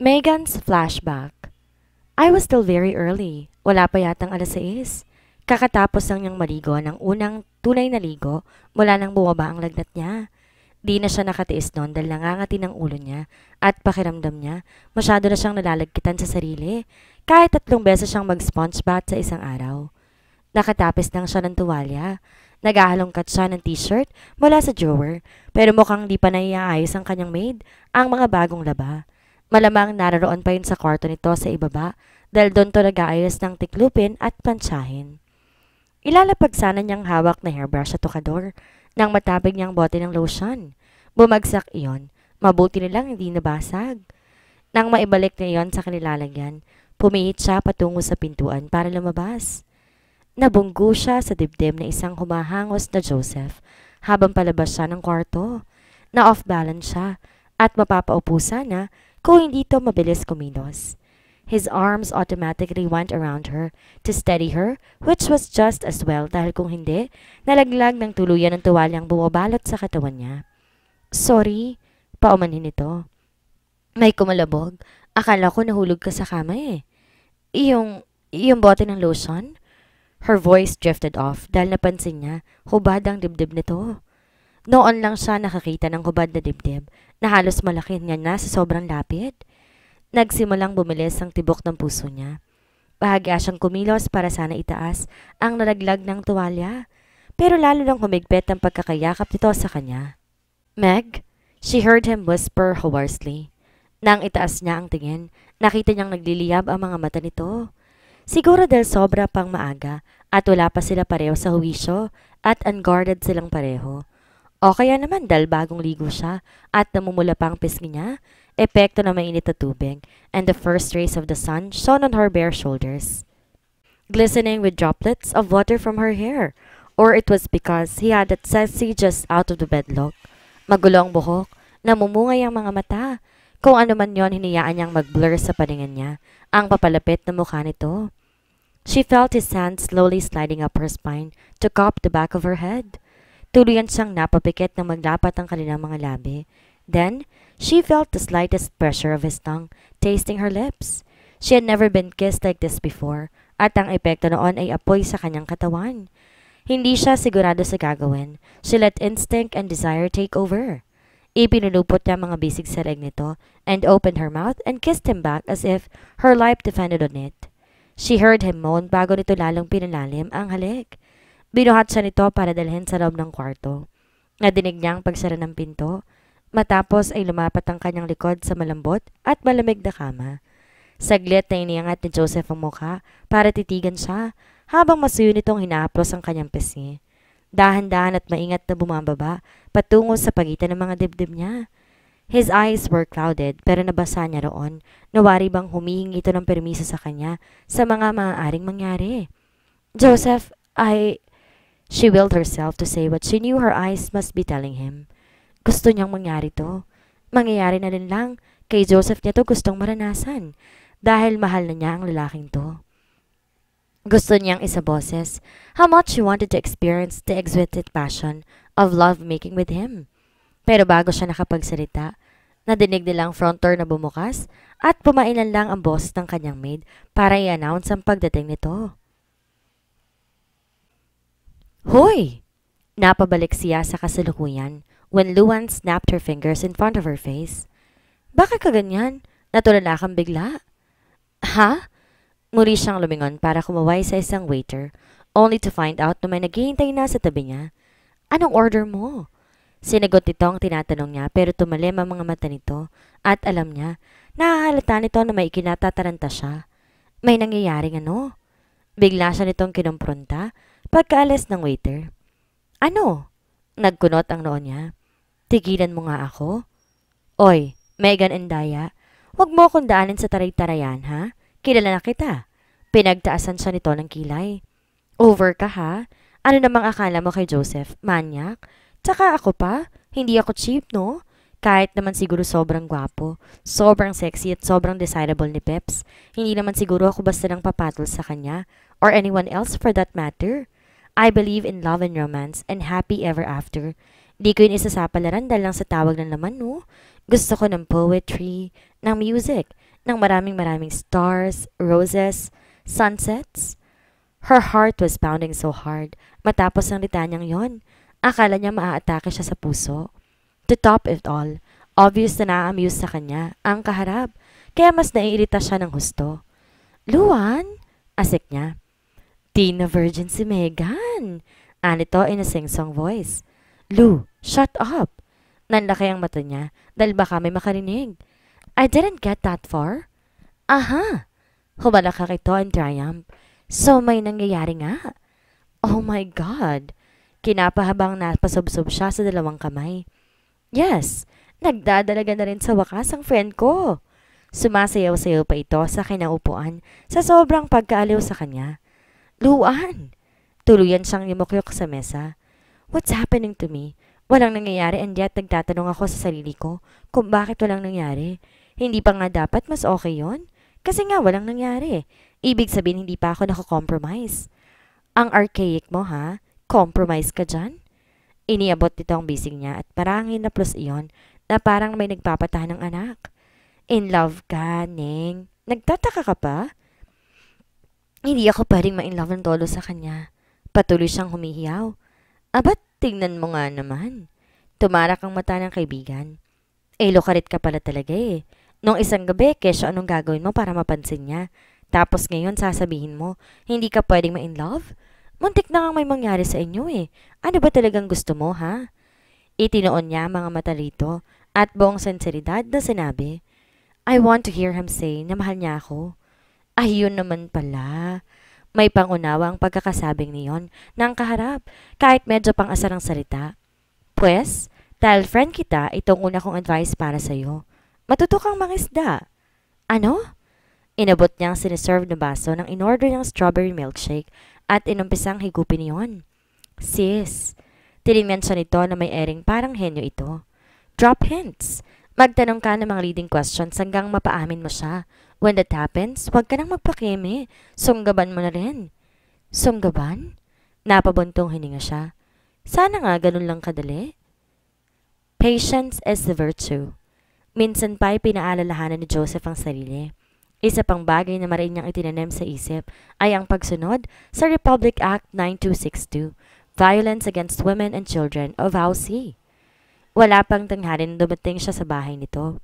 Megan's flashback. I was still very early. Wala pa yatang 6:00. Kakatapos lang niyang maligo ng unang tunay na ligo mula nang bumaba ang lagnat niya. Di na siya nakatiis noon dahil nangangati ng ulo niya at pakiramdam niya masyado na siyang nalalagkitan sa sarili kahit 3 beses siyang mag-sponge bath sa isang araw. Nakatapis lang siya ng tuwalya. Naghahalongkat siya ng t-shirt mula sa drawer pero mukhang di pa naiaayos ang kanyang maid ang mga bagong laba. Malamang naroon pa yun sa kwarto nito sa ibaba dahil doon to nag-aayos ng tiklupin at plantsahin. Ilalapag sana niyang hawak na hairbrush sa tokador nang matabig niyang bote ng lotion. Bumagsak iyon. Mabuti nilang hindi nabasag. Nang maibalik niya iyon sa kanilalagyan, pumihit siya patungo sa pintuan para lumabas. Nabunggo siya sa dibdib na isang humahangos na Joseph habang palabas siya ng kwarto. Na off-balance siya at mapapaupo sana kung hindi to mabilis kumilos. His arms automatically went around her to steady her, which was just as well dahil kung hindi, nalaglag ng tuluyan ng tuwalyang bumabalot sa katawan niya. Sorry, paumanhin ito. May kumalabog. Akala ko nahulog ka sa kama eh. Iyong bote ng lotion? Her voice drifted off dahil napansin niya hubad ang dibdib nito. Noon lang siya nakakita ng hubad na dibdib na halos malaki niya na sa sobrang lapid. Nagsimulang bumilis ang tibok ng puso niya. Bahagya siyang kumilos para sana itaas ang nalaglag ng tuwalya, pero lalo lang humigpit ang pagkakayakap nito sa kanya. Meg? She heard him whisper hoarsely. Nang itaas niya ang tingin, nakita niyang nagliliyab ang mga mata nito. Siguro dahil sobra pang maaga at wala pa sila pareho sa huwisyo at unguarded silang pareho. O kaya naman dahil bagong ligo siya at namumula pa ang pisngi niya, epekto na mainit na tubig, and the first rays of the sun shone on her bare shoulders, glistening with droplets of water from her hair. Or it was because he had that sexy just out of the bed look. Magulo ang buhok, namumungay ang mga mata. Kung ano man yon, hinayaan niyang mag-blur sa paningin niya ang papalapit na mukha nito. She felt his hand slowly sliding up her spine to cup the back of her head. Tuluyan siyang napapikit nang maglapat ang kanilang mga labi. Then, she felt the slightest pressure of his tongue, tasting her lips. She had never been kissed like this before, at ang epekto noon ay apoy sa kanyang katawan. Hindi siya sigurado sa gagawin. She let instinct and desire take over. Ipinulupot niya mga bisig sa leg nito, and opened her mouth and kissed him back as if her life depended on it. She heard him moan bago nito lalong pinalalim ang halik. Binuhat siya nito para dalhin sa loob ng kwarto. Nadinig niya ang pagsara ng pinto. Matapos ay lumapat ang kanyang likod sa malambot at malamig na kama. Saglit na iniangat ni Joseph ang mukha para titigan siya habang masuyo nitong hinahaplos ang kanyang pisngi. Dahan-dahan at maingat na bumababa patungo sa pagitan ng mga dibdib niya. His eyes were clouded pero nabasa niya roon. Nawari bang humihingi ito ng permiso sa kanya sa mga maaaring mangyari. Joseph, She willed herself to say what she knew her eyes must be telling him. Gusto niyang mangyari to. Mangyayari na rin lang. Kay Joseph niya to gustong maranasan. Dahil mahal na niya ang lalaking to. Gusto niyang isaboses how much she wanted to experience the exquisite passion of love-making with him. Pero bago siya nakapagsalita, nadinig nilang front door na bumukas at pumailan lang ang boss ng kanyang maid para i-announce ang pagdating nito. Hoy! Napabalik siya sa kasalukuyan when Luan snapped her fingers in front of her face. Bakit ka ganyan? Natulala kang bigla? Ha? Muri siyang lumingon para kumaway sa isang waiter, only to find out na may naghihintay na sa tabi niya. Anong order mo? Sinagot nito ang tinatanong niya pero tumalim ang mga mata nito at alam niya, nahahalata nito na may ikinatataranta siya. May nangyayaring ano? Bigla siya nitong kinumpronta pagkaalis ng waiter. Ano? Nagkunot ang noo niya. Tigilan mo nga ako. Oy, Megan and Daya, huwag mo akong daanin sa taray-tarayan ha? Kilala na kita. Pinagtaasan siya nito ng kilay. Over ka ha? Ano namang akala mo kay Joseph? Manyak? Tsaka ako pa? Hindi ako cheap no? Kahit naman siguro sobrang gwapo, sobrang sexy at sobrang desirable ni Peps, hindi naman siguro ako basta nang papatol sa kanya or anyone else for that matter. I believe in love and romance and happy ever after. Di ko yun isasapalaran dahil lang sa tawag ng laman, no? Gusto ko ng poetry, ng music, ng maraming stars, roses, sunsets. Her heart was pounding so hard matapos ang litanyang yon. Akala niya maaatake siya sa puso. To top it all, obvious na na-amuse sa kanya ang kaharap, kaya mas naiirita siya ng husto. Luan? Asik niya. Di na virgin si Megan. Anito in a sing-song voice. Lu, shut up. Nanlaki ang mata niya dahil baka may makarinig. I didn't get that far. Aha! Humalakak ito in triumph. So may nangyayari nga. Oh my God! Kinapahabang napasubsob siya sa dalawang kamay. Yes, nagdadalaga na rin sa wakas ang friend ko. Sumasayaw-sayaw pa ito sa kinaupuan sa sobrang pagkaaliw sa kanya. Luan! Tuluyan siyang yumukyok sa mesa. What's happening to me? Walang nangyayari and yet nagtatanong ako sa sarili ko kung bakit walang nangyari. Hindi pa nga dapat mas okay yon? Kasi nga walang nangyari. Ibig sabihin hindi pa ako nako-compromise. Ang archaic mo ha? Compromise ka dyan? Iniabot nito ang bisig niya at parangin na plus iyon na parang may nagpapatahan ng anak. In love ka, Ning? Nagtataka ka pa? Hindi ako pwedeng ma-in love ng tolo sa kanya. Patuloy siyang humihiyaw. Abat, tingnan mo nga naman. Tumarak ang mata ng kaibigan. Lokarit ka pala talaga eh. Nung isang gabi, kesyo anong gagawin mo para mapansin niya? Tapos ngayon sasabihin mo, hindi ka pwedeng ma-in love? Muntik na nga may mangyari sa inyo eh. Ano ba talagang gusto mo ha? Itinoon niya mga mata rito at buong sinseridad na sinabi, I want to hear him say na mahal niya ako. Ayun naman pala. May pangunawa ang pagkakasabing niyon ng kaharap kahit medyo pang asar ang salita. Pwes, dahil friend kita, itong una kong advice para sa'yo. Matuto kang mangisda. Ano? Inabot niya ang siniserve na baso ng in-order niyang strawberry milkshake at inumpisang higupin niyon. Sis, tinignan siya nito na may ering parang henyo ito. Drop hints. Magtanong ka ng mga leading questions hanggang mapaamin mo siya. When that happens, huwag ka nang magpakeme. Sunggaban mo na rin. Sunggaban? Napabuntong hininga siya. Sana nga ganun lang kadali. Patience is the virtue. Minsan pa'y pinaalalahanan ni Joseph ang sarili. Isa pang bagay na mariin niyang itinanim sa isip ay ang pagsunod sa Republic Act 9262, Violence Against Women and Children of VAUC. Wala pang tanghalin dumating siya sa bahay nito.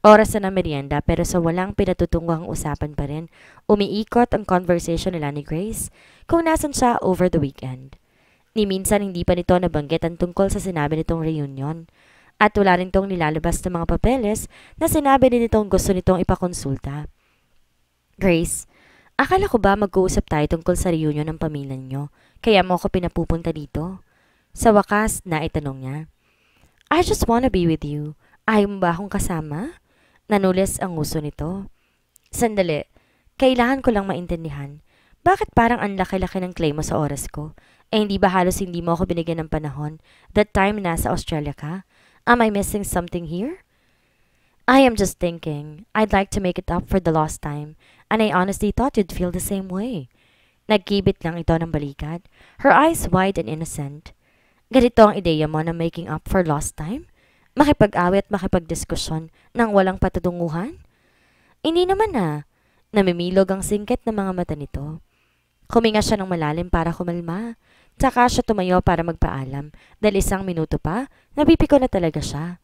Oras na ng merienda pero sa walang pinatutunggang usapan pa rin, umiikot ang conversation nila ni Grace kung nasan siya over the weekend. Ni minsan hindi pa nito nabanggit ang tungkol sa sinabi nitong reunion. At wala rin tong nilalabas ng mga papeles na sinabi din nitong gusto nitong ipakonsulta. Grace, akala ko ba mag-uusap tayo tungkol sa reunion ng pamilya niyo, kaya mo ako pinapupunta dito? Sa wakas, naitanong niya. I just wanna be with you. Ayaw mo ba akong kasama? Nanulis ang nguso nito. Sandali, kailangan ko lang maintindihan. Bakit parang ang laki-laki ng claim mo sa oras ko? Hindi ba halos hindi mo ako binigyan ng panahon? That time nasa Australia ka? Am I missing something here? I am just thinking, I'd like to make it up for the lost time, and I honestly thought you'd feel the same way. Nagkibit lang ito ng balikat, her eyes wide and innocent. Ganito ang ideya mo na making up for lost time? Makipag-awit, makipag-diskusyon nang walang patutunguhan? Hindi naman na. Namimilog ang singkit ng mga mata nito. Huminga siya ng malalim para kumalma. Tsaka siya tumayo para magpaalam dahil 1 minuto pa, nabipiko na talaga siya.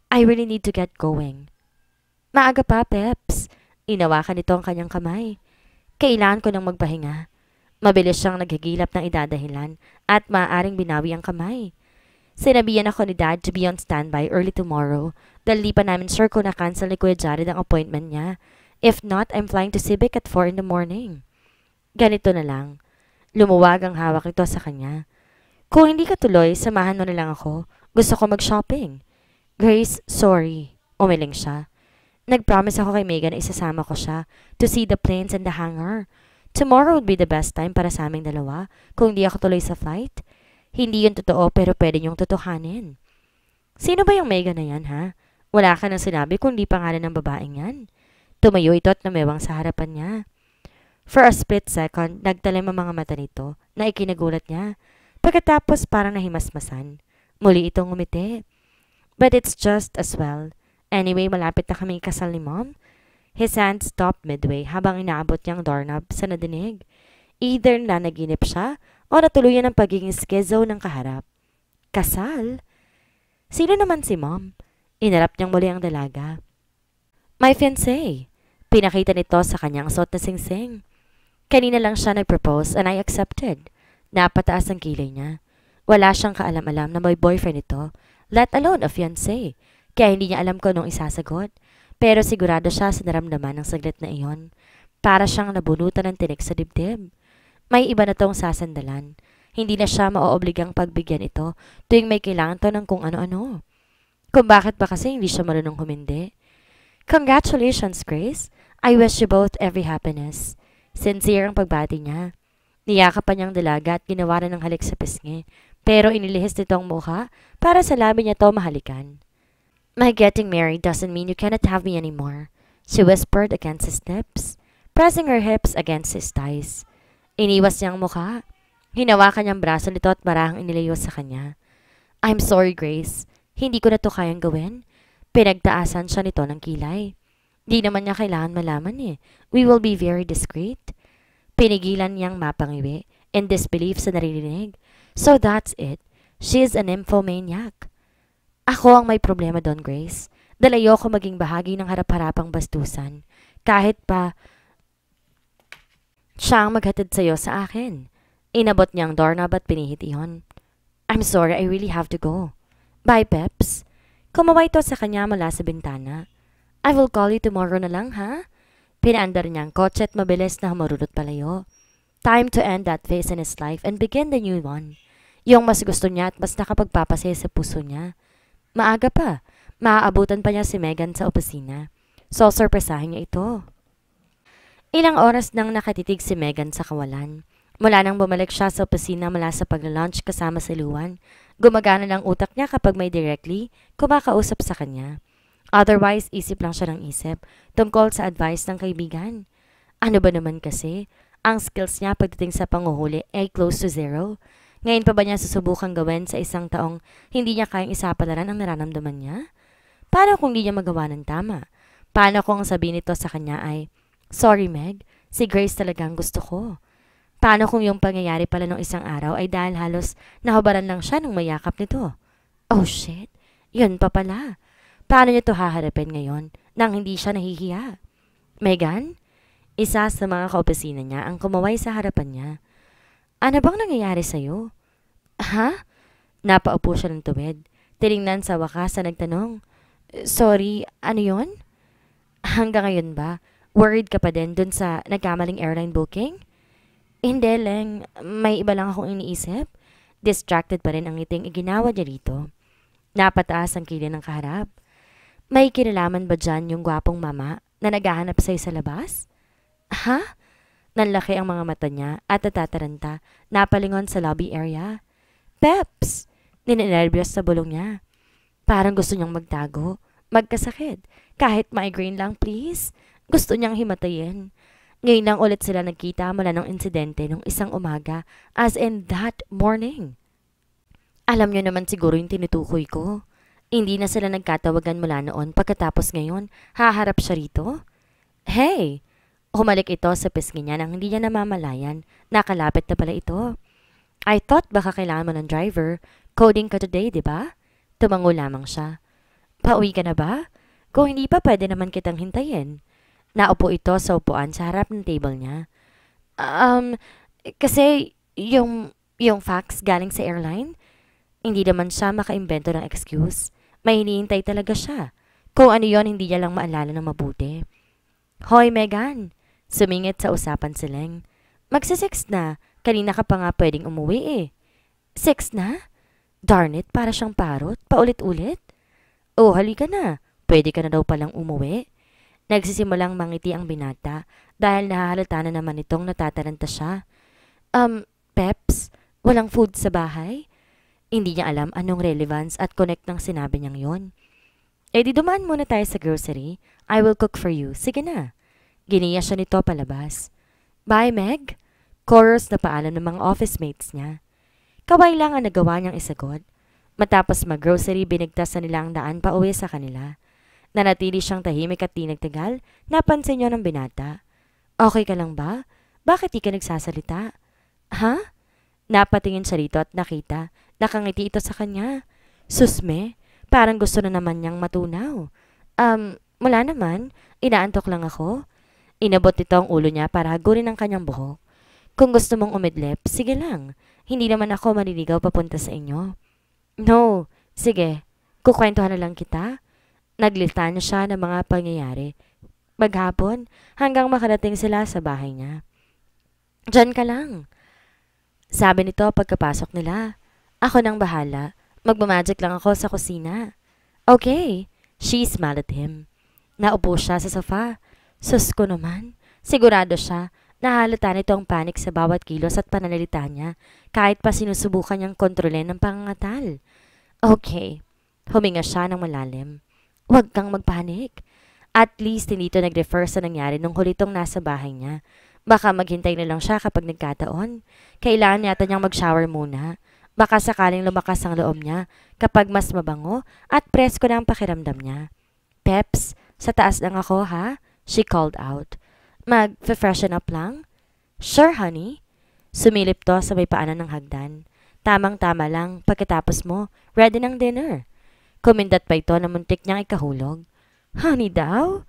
I really need to get going. Maaga pa, Peps. Inawakan nito ang kanyang kamay. Kailangan ko nang magpahinga. Mabilis siyang naghigilap ng idadahilan at maaaring binawi ang kamay. Sinabihan ako ni Dad to be on standby early tomorrow dahil di pa namin sure kung na-cancel ni Kuya Jared ang appointment niya. If not, I'm flying to Civic at 4 in the morning. Ganito na lang. Lumuwag ang hawak ito sa kanya. Kung hindi ka tuloy, samahan mo na lang ako. Gusto ko mag-shopping. Grace, sorry. Umiling siya. Nag-promise ako kay Megan na isasama ko siya to see the planes and the hangar. Tomorrow would be the best time para sa aming dalawa kung hindi ako tuloy sa flight. Hindi yun totoo pero pwede niyong totohanin. Sino ba yung Megan na yan, ha? Wala ka nang sinabi kung di pangalan ng babaeng yan. Tumayo ito at namewang sa harapan niya. For a split second, nagtalim ang mga mata nito na ikinagulat niya. Pagkatapos parang nahimasmasan. Muli itong ngumiti. But it's just as well. Anyway, malapit na kami kasal ni Mom. His hand stopped midway habang inaabot niyang doorknob sa nadinig. Either nanaginip siya o natuluyan ang pagiging schizo ng kaharap. Kasal? Sino naman si Mom? Inarap niyang muli ang dalaga. My fiancé. Pinakita nito sa kanyang suot na singsing. Kanina lang siya nag-propose and I accepted. Napataas ang kilay niya. Wala siyang kaalam-alam na may boyfriend ito, let alone a fiancé. Kaya hindi niya alam kung anong isasagot. Pero sigurado siya sa naramdaman ng saglit na iyon. Para siyang nabunutan ng tinik sa dibdib. May iba na tong sasandalan. Hindi na siya maoobligang pagbigyan ito tuwing may kailangan to ng kung ano-ano. Kung bakit ba kasi hindi siya marunong humindi. Congratulations, Grace. I wish you both every happiness. Sincere ang pagbati niya. Niyakapan niyang dalaga at ginawa na ng halik sa pisngi. Pero inilihis nito ang mukha para sa labi niya to mahalikan. My getting married doesn't mean you cannot have me anymore, she whispered against his lips, pressing her hips against his thighs. Iniwas niya ang mukha. Hinawakan niyang braso nito at marahang inilayo sa kanya. I'm sorry, Grace. Hindi ko na to kayang gawin. Pinagtaasan siya nito ng kilay. Di naman niya kailangan malaman eh. We will be very discreet. Pinigilan niyang mapangiwi in disbelief sa naririnig. So that's it. She is an nymphomaniac. Ako ang may problema doon, Grace. Dahil ayoko maging bahagi ng harap-harapang bastusan. Kahit pa siya ang maghatid sa'yo sa akin. Inabot niyang doorknob at pinihit iyon. I'm sorry, I really have to go. Bye, Peps. Kumaway ito sa kanya mula sa bintana. I will call you tomorrow na lang, ha? Pinaandar niyang kotse at mabilis na humarulot palayo. Time to end that phase in his life and begin the new one. Yung mas gusto niya at mas nakapagpapasaya sa puso niya. Maaga pa. Maaabutan pa niya si Megan sa opisina. So, sorpresahin niya ito. Ilang oras nang nakatitig si Megan sa kawalan. Mula nang bumalik siya sa opisina mula sa pagla-lunch kasama si Luan, gumagana ng utak niya kapag may directly kumakausap sa kanya. Otherwise, isip lang siya ng isip tungkol sa advice ng kaibigan. Ano ba naman kasi, ang skills niya pagdating sa panguhuli ay close to zero. Ngayon pa ba niya susubukang gawin sa isang taong hindi niya kayang isapalaran ang nararamdaman niya? Paano kung hindi niya magawa ng tama? Paano kung ang sabihin nito sa kanya ay, sorry Meg, si Grace talagang gusto ko. Paano kung yung pangyayari pala nung isang araw ay dahil halos nahubaran lang siya nung mayakap nito? Oh shit, yun pa pala. Paano niya to haharapin ngayon nang hindi siya nahihiya? Megan? Isa sa mga kaopisina niya ang kumaway sa harapan niya. Ano bang nangyayari sa'yo? Ha? Napaupo siya ng tuwid. Tiningnan sa wakas sa nagtanong. Sorry, ano yon? Hanggang ngayon ba? Worried ka pa din dun sa nagkamaling airline booking? Hindi, Leng. May iba lang akong iniisip. Distracted pa rin ang ngiting iginawa niya rito. Napataas ang kilay ng kaharap. May kinalaman ba dyan yung gwapong mama na naghahanap sa'yo sa labas? Ha? Nanlaki ang mga mata niya at natataranta, napalingon sa lobby area. Peps! Ninenervyos sa bulong niya. Parang gusto niyang magtago, magkasakit. Kahit migraine lang, please. Gusto niyang himatayin. Ngayon lang ulit sila nagkita mula ng insidente nung isang umaga, as in that morning. Alam niyo naman siguro yung tinutukoy ko. Hindi na sila nagkatawagan mula noon pagkatapos ngayon, haharap siya rito. Hey! Humalik ito sa pisngi niya nang hindi niya namamalayan. Nakalapit na pala ito. I thought baka kailangan mo ng driver. Coding ka today, di ba? Tumango lamang siya. Pauwi ka na ba? Kung hindi pa, pwede naman kitang hintayin. Naupo ito sa upuan sa harap ng table niya. Kasi yung fax galing sa airline, hindi naman siya makaimbento ng excuse. May hinihintay talaga siya. Kung ano yon hindi niya lang maalala ng mabuti. Hoy, Megan! Sumingit sa usapan si Leng. Magsa-6 na. Kanina ka pa nga pwedeng umuwi eh. 6 na? Darn it, para siyang parot. Paulit-ulit. Oh, halika na. Pwede ka na daw palang umuwi. Nagsisimulang mangiti ang binata dahil nahahalata na naman itong natataranta siya. Peps, walang food sa bahay? Hindi niya alam anong relevance at connect ng sinabi niyang yon. Eh di dumaan muna tayo sa grocery. I will cook for you. Sige na. Giniya siya nito palabas. Bye, Meg. Chorus na paalam ng mga office mates niya. Kaway lang ang nagawa niyang isagot. Matapos mag-grocery, binigtas na nila ang daan pa uwi sa kanila. Nanatili siyang tahimik at di nagtagal. Napansin niyo ng binata. Okay ka lang ba? Bakit di ka nagsasalita? Ha? Napatingin siya rito at nakita. Nakangiti ito sa kanya. Susme, parang gusto na naman niyang matunaw. Wala naman. Inaantok lang ako. Inabot nito ang ulo niya para hagurin ang kanyang buhok. Kung gusto mong umidlip, sige lang. Hindi naman ako maniligaw papunta sa inyo. No, sige. Kukwentuhan na lang kita. Naglista niya siya ng mga pangyayari. Maghapon, hanggang makarating sila sa bahay niya. Diyan ka lang. Sabi nito pagkapasok nila. Ako nang bahala. Magmamagic lang ako sa kusina. Okay. She smiled at him. Naupo siya sa sofa. Sus ko naman. Sigurado siya. Nahalata nito ang panik sa bawat kilos at pananalita niya, kahit pa sinusubukan niyang kontrolin ng pangangatal. Okay. Huminga siya ng malalim. Huwag kang magpanik. At least hindi ito nag-refer sa nangyari nung huli tong nasa bahay niya. Baka maghintay na lang siya kapag nagkataon. Kailangan yata niyang mag-shower muna. Baka sakaling lumakas ang loob niya kapag mas mabango at presko na ang pakiramdam niya. Peps, sa taas lang ako ha? She called out. Mag-freshen up lang? Sure, honey. Sumilip to sa may paanan ng hagdan. Tamang-tama lang, pagkatapos mo, ready ng dinner. Kumindat pa ito na muntik niyang ikahulog. Honey daw?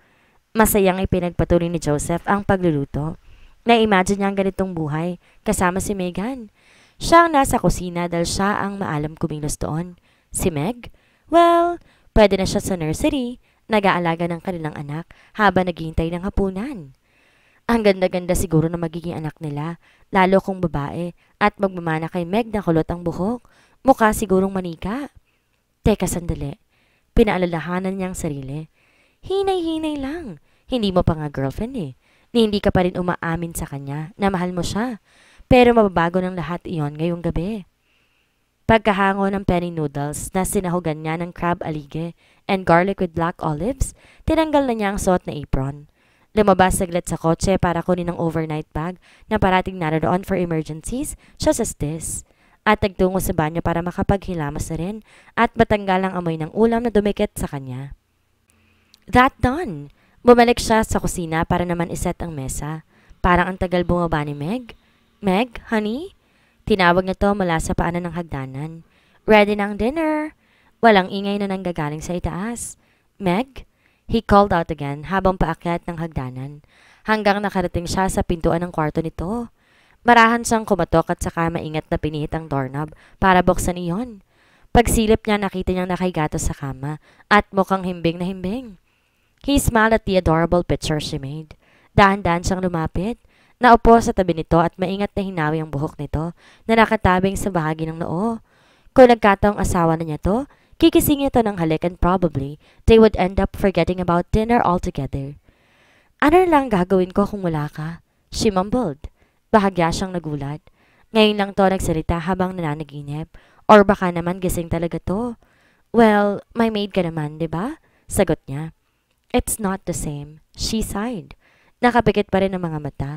Masayang ipinagpatuloy ni Joseph ang pagluluto. Na-imagine niya ang ganitong buhay, kasama si Megan. Siya ang nasa kusina dahil siya ang maalam kumilos doon. Si Meg? Well, pwede na siya sa nursery, nag-aalaga ng kanilang anak habang naghihintay ng hapunan. Ang ganda-ganda siguro na magiging anak nila, lalo kung babae, at magmamana kay Meg na kulot ang buhok. Mukha sigurong manika. Teka sandali, pinaalalahanan niyang sarili. Hinay-hinay lang, hindi mo pa nga girlfriend eh. Ni hindi ka pa rin umaamin sa kanya na mahal mo siya. Pero mababago ng lahat iyon ngayong gabi. Pagkahango ng penny noodles na sinahugan niya ng crab alige and garlic with black olives, tinanggal na niya ang suot na apron. Lumabas saglit sa kotse para kunin ang overnight bag na parating naroon for emergencies, just as this. At nagtungo sa banyo para makapaghilamas na rin at matanggal ang amoy ng ulam na dumikit sa kanya. That done, bumalik siya sa kusina para naman iset ang mesa. Parang ang tagal bumaba ni Meg. Meg, honey? Tinawag niya to mula sa paanan ng hagdanan. Ready na ang dinner. Walang ingay na nanggagaling sa itaas. Meg? He called out again habang paakyat ng hagdanan. Hanggang nakarating siya sa pintuan ng kwarto nito. Marahan siyang kumatok at saka maingat na pinihit ang doorknob para buksan iyon. Pagsilip niya nakita niyang nakahigatos sa kama at mukhang himbing na himbing. He smiled at the adorable picture she made. Dahan-dahan siyang lumapit. Naupo sa tabi nito at maingat na hinawi ang buhok nito na nakatabing sa bahagi ng noo. Kung nagkataong asawa na niya to, kikisingin ito ng halik and probably they would end up forgetting about dinner altogether. Ano lang gagawin ko kung wala ka? She mumbled. Bahagya siyang nagulat. Ngayon lang to nagsalita habang nananaginip. Or baka naman gising talaga to. Well, may maid ka naman, di ba? Sagot niya. It's not the same. She sighed. Nakapikit pa rin ang mga mata.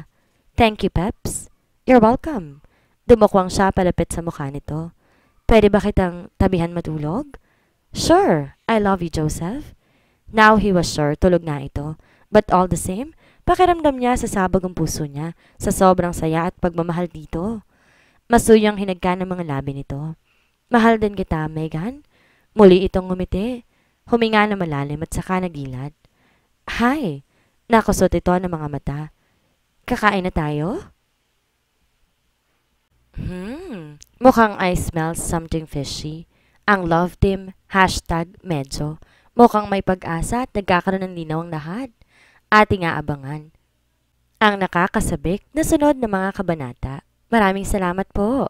Thank you, Peps. You're welcome. Dumukwang siya palapit sa mukha nito. Pwede ba kitang tabihan matulog? Sure. I love you, Joseph. Now he was sure tulog na ito. But all the same, pakiramdam niya sa sabog ang puso niya sa sobrang saya at pagmamahal dito. Masuyang hinagka ng mga labi nito. Mahal din kita, Megan. Muli itong ngumiti. Huminga na malalim at saka nagilad. Hi! Nakusot ito ng mga mata. Kakain na tayo? Mukhang I smell something fishy. Ang love team, #medyo. Mukhang may pag-asa at nagkakaroon ng linaw ang lahat. Ating aabangan ang nakakasabik na sunod ng mga kabanata. Maraming salamat po.